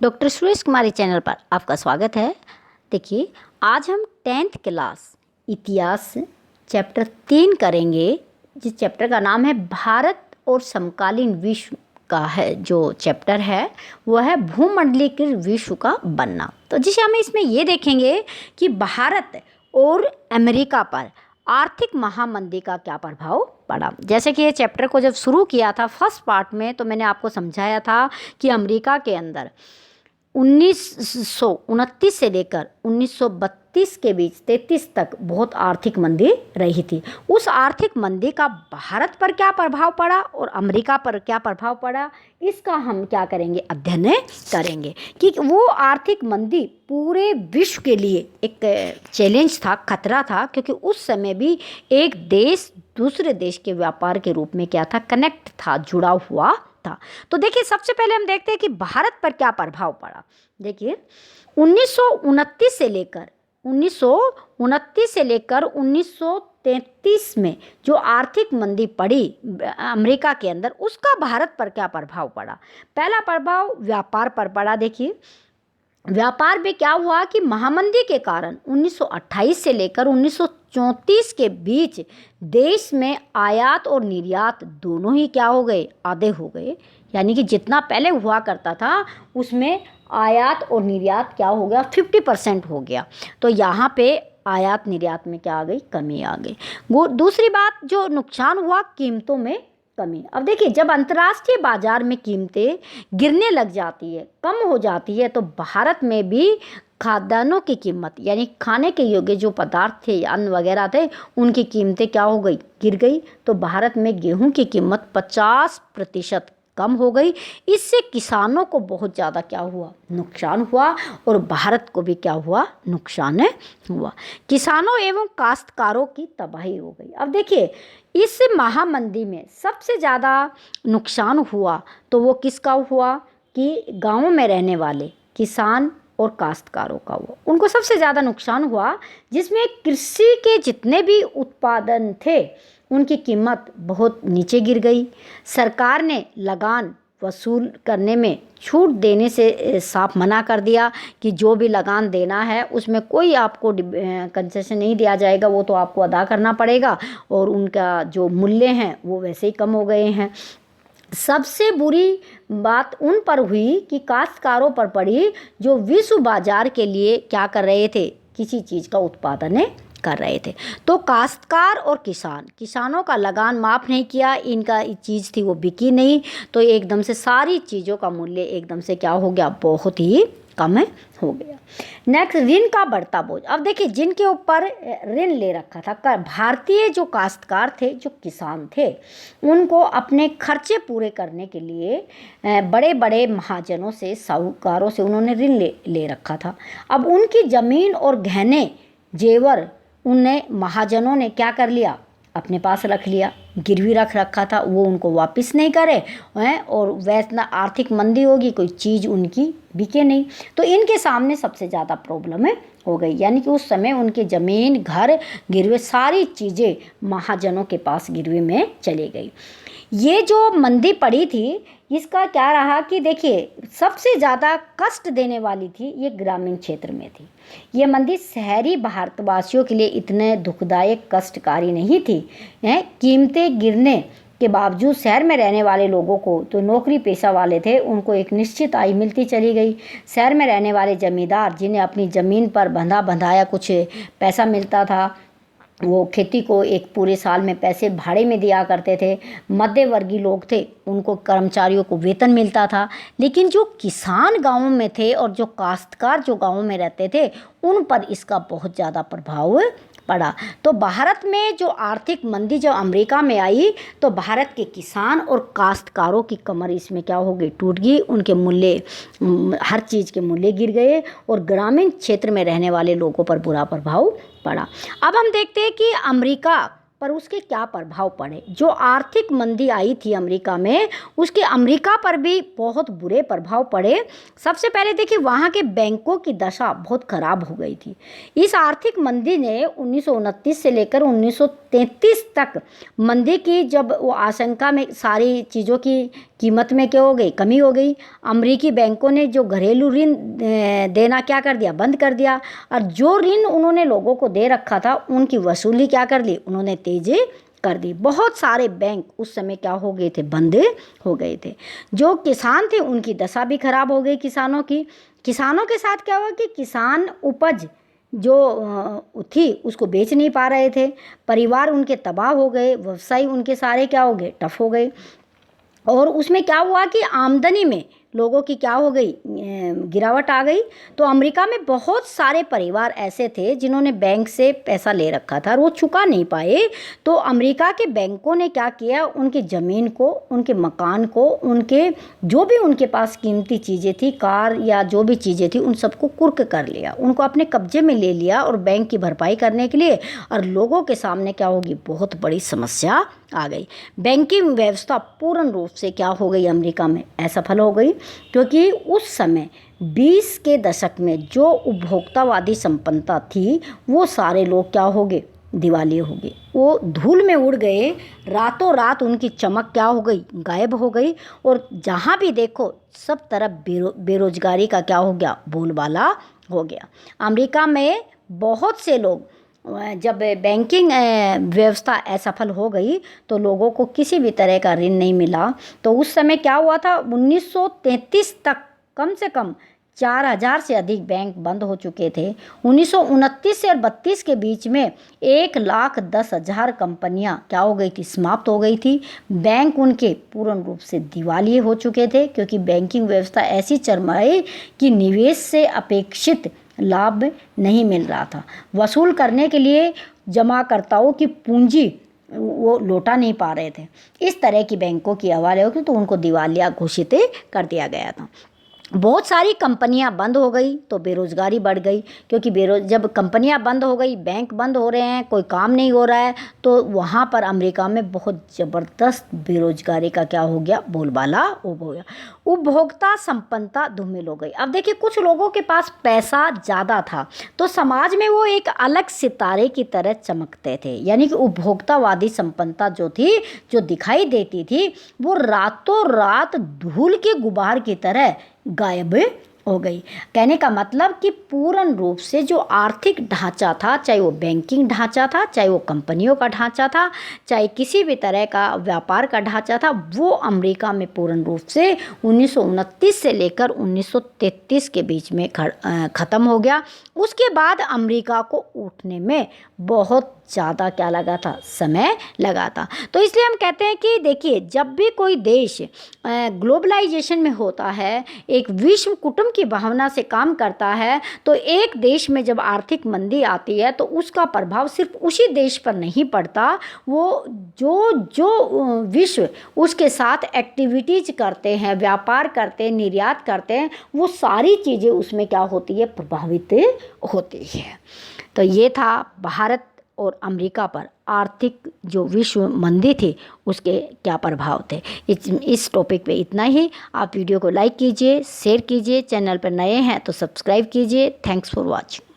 Doctor Suresh कुमारी channel पर आपका स्वागत है। देखिए, आज हम 10th क्लास इतिहास चैप्टर 3 करेंगे, जिस चैप्टर का नाम है भारत और समकालीन विश्व का है। जो चैप्टर है वह है भूमंडलीकृत विश्व का बनना। तो जिसे हम इसमें ये देखेंगे कि भारत और अमेरिका पर आर्थिक महामंदी का क्या प्रभाव पड़ा। जैसे कि ये चैप्टर को जब शुरू किया था फर्स्ट पार्ट में, तो मैंने आपको समझाया था कि अमेरिका के अंदर 1929 से लेकर 1932 के बीच 33 तक बहुत आर्थिक मंदी रही थी। उस आर्थिक मंदी का भारत पर क्या प्रभाव पड़ा और अमेरिका पर क्या प्रभाव पड़ा, इसका हम क्या करेंगे, अध्ययन करेंगे कि वो आर्थिक मंदी पूरे विश्व के लिए एक चैलेंज था, खतरा था, क्योंकि उस समय भी एक देश दूसरे देश के व्यापार के रूप में क्या था, कनेक्ट था, जुड़ा हुआ था। तो देखिए, सबसे पहले हम देखते हैं कि भारत पर क्या प्रभाव पड़ा। देखिए, 1929 से लेकर 1933 में जो आर्थिक मंदी पड़ी अमेरिका के अंदर, उसका भारत पर क्या प्रभाव पड़ा। पहला प्रभाव व्यापार पर पड़ा। देखिए, व्यापार में क्या हुआ कि महामंदी के कारण 1928 से लेकर 1934 के बीच देश में आयात और निर्यात दोनों ही क्या हो गए, आधे हो गए। यानी कि जितना पहले हुआ करता था उसमें आयात और निर्यात क्या हो गया, 50% हो गया। तो यहाँ पे आयात निर्यात में क्या आ गई, कमी आ गई। वो दूसरी बात जो नुकसान हुआ, कीमतों में कमी। अब देखिए, जब अंतर्राष्ट्रीय बाजार में कीमतें गिरने लग जाती है, कम हो जाती है, तो भारत में भी खाद्यान्नों की कीमत, यानी खाने के योग्य जो पदार्थ थे, अन्न वगैरह थे, उनकी कीमतें क्या हो गई, गिर गई। तो भारत में गेहूं की कीमत 50% कम हो गई। इससे किसानों को बहुत ज़्यादा क्या हुआ, नुकसान हुआ, और भारत को भी क्या हुआ, नुकसान हुआ। किसानों एवं काश्तकारों की तबाही हो गई। अब देखिए, इस महामंदी में सबसे ज़्यादा नुकसान हुआ तो वो किसका हुआ कि गांवों में रहने वाले किसान और काश्तकारों का हुआ। उनको सबसे ज़्यादा नुकसान हुआ, जिसमें कृषि के जितने भी उत्पादन थे उनकी कीमत बहुत नीचे गिर गई। सरकार ने लगान वसूल करने में छूट देने से साफ मना कर दिया कि जो भी लगान देना है उसमें कोई आपको कंसेशन नहीं दिया जाएगा, वो तो आपको अदा करना पड़ेगा, और उनका जो मूल्य हैं वो वैसे ही कम हो गए हैं। सबसे बुरी बात उन पर हुई कि काश्तकारों पर पड़ी जो विश्व बाजार के लिए क्या कर रहे थे, किसी चीज़ का उत्पादन कर रहे थे। तो काश्तकार और किसानों का लगान माफ़ नहीं किया, इनका चीज़ थी वो बिकी नहीं, तो एकदम से सारी चीज़ों का मूल्य एकदम से क्या हो गया, बहुत ही कम हो गया। नेक्स्ट, ऋण का बढ़ता बोझ। अब देखिए, जिनके ऊपर ऋण ले रखा था, भारतीय जो काश्तकार थे, जो किसान थे, उनको अपने खर्चे पूरे करने के लिए बड़े बड़े महाजनों से, साहूकारों से उन्होंने ऋण ले रखा था। अब उनकी ज़मीन और गहने जेवर उन्हें महाजनों ने क्या कर लिया, अपने पास रख लिया, गिरवी रख रखा था, वो उनको वापस नहीं करे हैं, और वैसा आर्थिक मंदी होगी, कोई चीज़ उनकी बिके नहीं। तो इनके सामने सबसे ज़्यादा प्रॉब्लम हो गई। यानी कि उस समय उनकी ज़मीन, घर गिरवे, सारी चीज़ें महाजनों के पास गिरवी में चली गई। ये जो मंदी पड़ी थी, इसका क्या रहा कि देखिए, सबसे ज़्यादा कष्ट देने वाली थी ये ग्रामीण क्षेत्र में थी। ये मंदी शहरी भारतवासियों के लिए इतने दुखदायक, कष्टकारी नहीं थी। कीमतें गिरने के बावजूद शहर में रहने वाले लोगों को, तो नौकरी पेशा वाले थे, उनको एक निश्चित आय मिलती चली गई। शहर में रहने वाले जमींदार, जिन्हें अपनी ज़मीन पर बंधाया कुछ पैसा मिलता था, वो खेती को एक पूरे साल में पैसे भाड़े में दिया करते थे। मध्य वर्गीय लोग थे, उनको, कर्मचारियों को वेतन मिलता था। लेकिन जो किसान गांवों में थे और जो काश्तकार जो गांवों में रहते थे, उन पर इसका बहुत ज़्यादा प्रभाव पड़ा। तो भारत में जो आर्थिक मंदी जब अमेरिका में आई, तो भारत के किसान और काश्तकारों की कमर इसमें क्या हो गई, टूट गई। उनके मूल्य, हर चीज़ के मूल्य गिर गए, और ग्रामीण क्षेत्र में रहने वाले लोगों पर बुरा प्रभाव पड़ा। अब हम देखते हैं कि अमेरिका पर उसके क्या प्रभाव पड़े। जो आर्थिक मंदी आई थी अमेरिका में, उसके अमेरिका पर भी बहुत बुरे प्रभाव पड़े। सबसे पहले देखिए, वहाँ के बैंकों की दशा बहुत खराब हो गई थी। इस आर्थिक मंदी ने 1929 से लेकर 1933 तक मंदी की, जब वो आशंका में सारी चीज़ों की कीमत में क्या हो गई, कमी हो गई। अमेरिकी बैंकों ने जो घरेलू ऋण देना क्या कर दिया, बंद कर दिया, और जो ऋण उन्होंने लोगों को दे रखा था उनकी वसूली क्या कर दी, उन्होंने तेजी कर दी। बहुत सारे बैंक उस समय क्या हो गए थे, बंद हो गए थे। जो किसान थे उनकी दशा भी खराब हो गई किसानों की। किसानों के साथ क्या हुआ कि किसान उपज जो थी उसको बेच नहीं पा रहे थे, परिवार उनके तबाह हो गए, व्यवसाय उनके सारे क्या हो गए, टफ हो गए। और उसमें क्या हुआ कि आमदनी में लोगों की क्या हो गई, गिरावट आ गई। तो अमेरिका में बहुत सारे परिवार ऐसे थे जिन्होंने बैंक से पैसा ले रखा था और वो चुका नहीं पाए। तो अमेरिका के बैंकों ने क्या किया, उनकी ज़मीन को, उनके मकान को, उनके जो भी उनके पास कीमती चीज़ें थी, कार या जो भी चीज़ें थी, उन सबको कुर्क कर लिया, उनको अपने कब्जे में ले लिया और बैंक की भरपाई करने के लिए। और लोगों के सामने क्या होगी, बहुत बड़ी समस्या आ गई। बैंकिंग व्यवस्था पूर्ण रूप से क्या हो गई, अमेरिका में असफल हो गई, क्योंकि उस समय 20 के दशक में जो उपभोक्तावादी संपन्नता थी वो सारे लोग क्या हो गए, दिवालिये हो गए, वो धूल में उड़ गए। रातों रात उनकी चमक क्या हो गई, गायब हो गई। और जहाँ भी देखो सब तरफ बेरोजगारी का क्या हो गया, बोलबाला हो गया। अमेरिका में बहुत से लोग, जब बैंकिंग व्यवस्था असफल हो गई तो लोगों को किसी भी तरह का ऋण नहीं मिला। तो उस समय क्या हुआ था, 1933 तक कम से कम 4000 से अधिक बैंक बंद हो चुके थे। 1929 से और 32 के बीच में 1,10,000 कंपनियां क्या हो गई थी, समाप्त हो गई थी। बैंक उनके पूर्ण रूप से दिवालिये हो चुके थे, क्योंकि बैंकिंग व्यवस्था ऐसी चरमराई कि निवेश से अपेक्षित लाभ नहीं मिल रहा था। वसूल करने के लिए जमाकर्ताओं की पूंजी वो लौटा नहीं पा रहे थे। इस तरह की बैंकों की हवाले होगी तो उनको दिवालिया घोषित कर दिया गया था। बहुत सारी कंपनियां बंद हो गई तो बेरोज़गारी बढ़ गई, क्योंकि जब कंपनियां बंद हो गई, बैंक बंद हो रहे हैं, कोई काम नहीं हो रहा है, तो वहाँ पर अमेरिका में बहुत ज़बरदस्त बेरोज़गारी का क्या हो गया, बोलबाला हो गया। उपभोक्ता संपन्नता धूमिल हो गई। अब देखिए, कुछ लोगों के पास पैसा ज़्यादा था तो समाज में वो एक अलग सितारे की तरह चमकते थे, यानी कि उपभोक्तावादी संपन्नता जो थी, जो दिखाई देती थी, वो रातों रात धूल के गुबार की तरह गायब हो गई। कहने का मतलब कि पूर्ण रूप से जो आर्थिक ढांचा था, चाहे वो बैंकिंग ढांचा था, चाहे वो कंपनियों का ढांचा था, चाहे किसी भी तरह का व्यापार का ढांचा था, वो अमेरिका में पूर्ण रूप से 1929 से लेकर 1933 के बीच में ख़त्म हो गया। उसके बाद अमेरिका को उठने में बहुत ज़्यादा क्या लगा था, समय लगा था। तो इसलिए हम कहते हैं कि देखिए, जब भी कोई देश ग्लोबलाइजेशन में होता है, एक विश्व कुटुंब की भावना से काम करता है, तो एक देश में जब आर्थिक मंदी आती है तो उसका प्रभाव सिर्फ उसी देश पर नहीं पड़ता। वो जो विश्व उसके साथ एक्टिविटीज़ करते हैं, व्यापार करते हैं, निर्यात करते हैं, वो सारी चीज़ें उसमें क्या होती है, प्रभावित होती है। तो ये था भारत और अमेरिका पर आर्थिक जो विश्व मंदी थी उसके क्या प्रभाव थे। इस टॉपिक पे इतना ही। आप वीडियो को लाइक कीजिए, शेयर कीजिए, चैनल पर नए हैं तो सब्सक्राइब कीजिए। Thanks for watching.